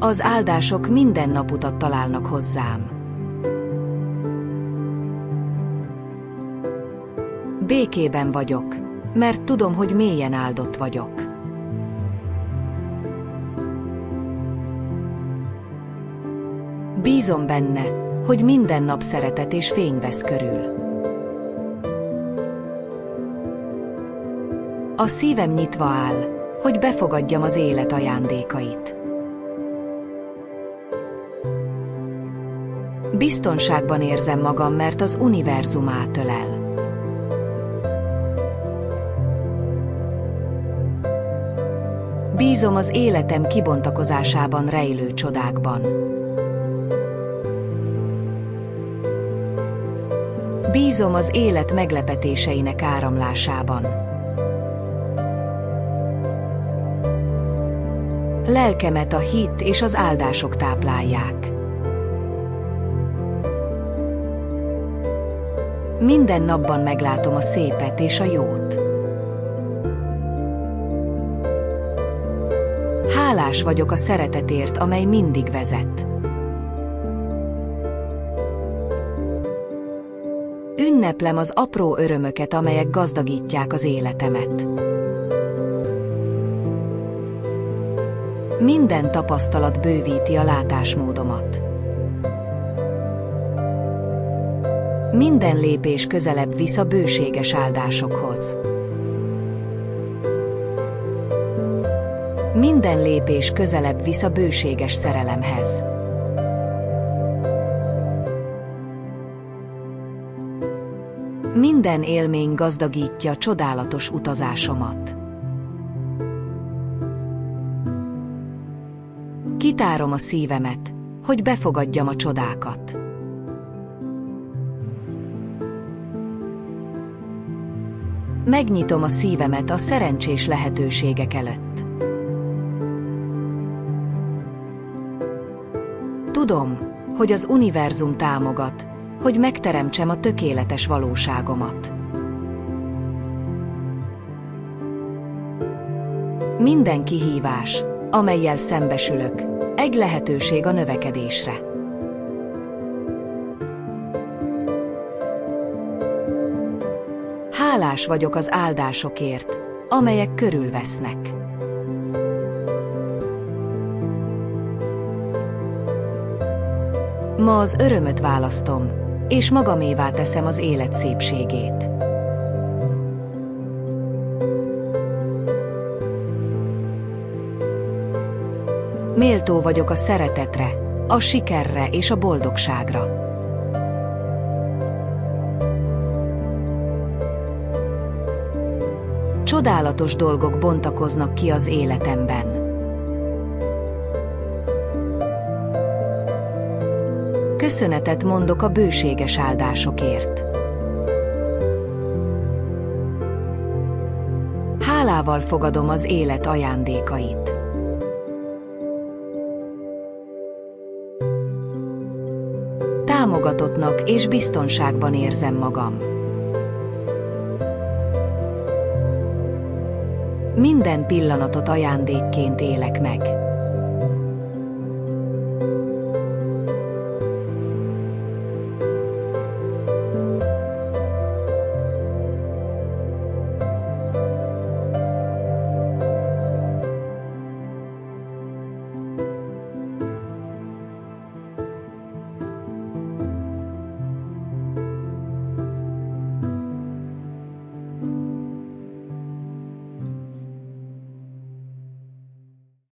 Az áldások minden nap utat találnak hozzám. Békében vagyok, mert tudom, hogy mélyen áldott vagyok. Bízom benne, hogy minden nap szeretet és fény vesz körül. A szívem nyitva áll, hogy befogadjam az élet ajándékait. Biztonságban érzem magam, mert az univerzum átölel. Bízom az életem kibontakozásában rejlő csodákban. Bízom az élet meglepetéseinek áramlásában. Lelkemet a hit és az áldások táplálják. Minden napban meglátom a szépet és a jót. Hálás vagyok a szeretetért, amely mindig vezet. Ünneplem az apró örömöket, amelyek gazdagítják az életemet. Minden tapasztalat bővíti a látásmódomat. Minden lépés közelebb visz a bőséges áldásokhoz. Minden lépés közelebb visz a bőséges szerelemhez. Minden élmény gazdagítja csodálatos utazásomat. Kitárom a szívemet, hogy befogadjam a csodákat. Megnyitom a szívemet a szerencsés lehetőségek előtt. Tudom, hogy az univerzum támogat, hogy megteremtsem a tökéletes valóságomat. Minden kihívás, amellyel szembesülök, egy lehetőség a növekedésre. Hálás vagyok az áldásokért, amelyek körülvesznek. Ma az örömöt választom, és magamévá teszem az élet szépségét. Méltó vagyok a szeretetre, a sikerre és a boldogságra. Csodálatos dolgok bontakoznak ki az életemben. Köszönetet mondok a bőséges áldásokért. Hálával fogadom az élet ajándékait. Támogatottnak és biztonságban érzem magam. Minden pillanatot ajándékként élek meg.